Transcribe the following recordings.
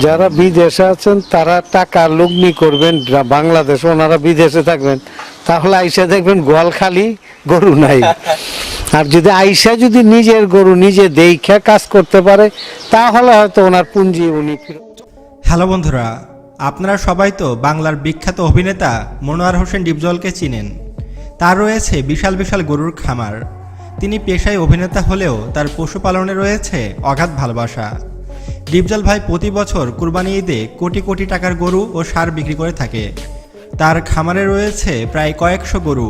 যারা বিদেশে আছেন তারা টাকা লগ্নি করবেন, বাংলাদেশ ওনারা বিদেশে থাকবেন, তাহলে আইসা দেখবেন গোয়াল খালি, গরু নাই। আর যদি আইসা যদি নিজের গরু নিজে দেখা কাজ করতে পারে তাহলে হয়তো ওনার পুঁজি উনি। হ্যালো বন্ধুরা, আপনারা সবাই তো বাংলার বিখ্যাত অভিনেতা মনোয়ার হোসেন ডিপজলকে চিনেন। তার রয়েছে বিশাল বিশাল গরুর খামার। তিনি পেশায় অভিনেতা হলেও তার পশুপালনে রয়েছে অগাধ ভালোবাসা। ডিপজল ভাই প্রতি বছর কুরবানি ঈদে কোটি কোটি টাকার গরু ও ষাঁড় বিক্রি করে থাকে। তার খামারে রয়েছে প্রায় কয়েকশো গরু।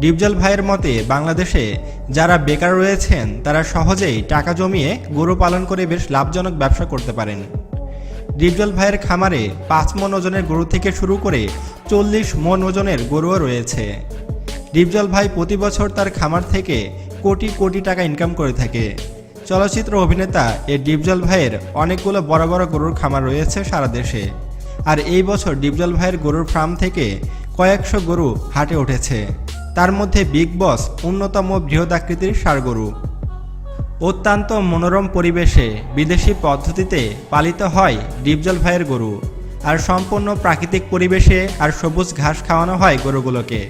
ডিপজল ভাইয়ের মতে বাংলাদেশে যারা বেকার রয়েছেন তারা সহজেই টাকা জমিয়ে গরু পালন করে বেশ লাভজনক ব্যবসা করতে পারেন। ডিপজল ভাইয়ের খামারে 5 মণ ওজনের গরু থেকে শুরু করে 40 মণ ওজনের গরুও রয়েছে। ডিপজল ভাই প্রতি বছর তার খামার থেকে কোটি কোটি টাকা ইনকাম করে থাকে। চলচ্চিত্র অভিনেতা এই ডিপজল ভাইয়ের অনেকগুলো বড় বড় গরুর খামার রয়েছে সারা দেশে। আর এই বছর ডিপজল ভাইয়ের গরুর ফার্ম থেকে কয়েকশো গরু হাটে উঠেছে। তার মধ্যে বিগ বস অন্যতম বৃহদাকৃতির ষাঁড় গরু। অত্যন্ত মনোরম পরিবেশে বিদেশি পদ্ধতিতে পালিত হয় ডিপজল ভাইয়ের গরু। আর সম্পূর্ণ প্রাকৃতিক পরিবেশে আর সবুজ ঘাস খাওয়ানো হয় গরুগুলোকে।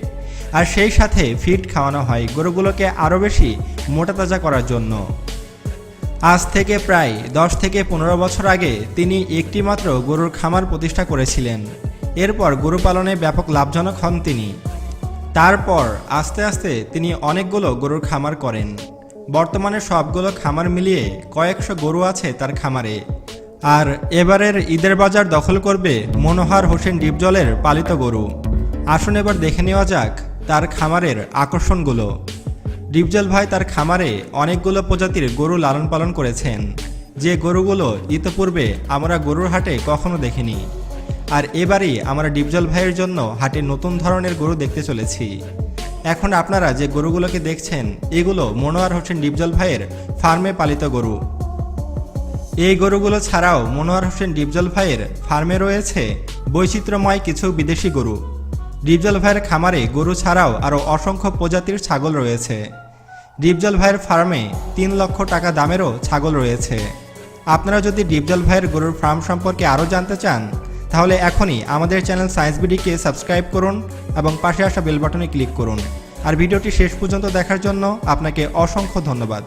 আর সেই সাথে ফিড খাওয়ানো হয় গরুগুলোকে আরও বেশি মোটাতাজা করার জন্য। আজ থেকে প্রায় 10 থেকে 15 বছর আগে তিনি একটি মাত্র গরুর খামার প্রতিষ্ঠা করেছিলেন। এরপর গরু পালনে ব্যাপক লাভজনক হন তিনি। তারপর আস্তে আস্তে তিনি অনেকগুলো গরুর খামার করেন। বর্তমানে সবগুলো খামার মিলিয়ে কয়েকশো গরু আছে তার খামারে। আর এবারের ঈদের বাজার দখল করবে মনোয়ার হোসেন ডিপজলের পালিত গরু। আসুন এবার দেখে নেওয়া যাক তার খামারের আকর্ষণগুলো। ডিপজল ভাই তার খামারে অনেকগুলো প্রজাতির গরু লালন পালন করেছেন, যে গরুগুলো ইতিপূর্বে আমরা গরুর হাটে কখনো দেখিনি। আর এবারই আমরা ডিপজল ভাইয়ের জন্য হাটে নতুন ধরনের গরু দেখতে চলেছি। এখন আপনারা যে গরুগুলোকে দেখছেন এগুলো মনোয়ার হোসেন ডিপজল ভাইয়ের ফার্মে পালিত গরু। এই গরুগুলো ছাড়াও মনোয়ার হোসেন ডিপজল ভাইয়ের ফার্মে রয়েছে বৈচিত্র্যময় কিছু বিদেশি গরু। ডিপজল ভাইয়ের খামারে গরু ছাড়াও আরও অসংখ্য প্রজাতির ছাগল রয়েছে। ডিপজল ভাইয়ের ফার্মে 3 লক্ষ টাকা দামেরও ছাগল রয়েছে। আপনারা যদি ডিপজল ভাইয়ের গরুর ফার্ম সম্পর্কে আরও জানতে চান তাহলে এখনই আমাদের চ্যানেল সায়েন্স বিডিকে সাবস্ক্রাইব করুন এবং পাশে আসা বেল বাটনে ক্লিক করুন। আর ভিডিওটি শেষ পর্যন্ত দেখার জন্য আপনাকে অসংখ্য ধন্যবাদ।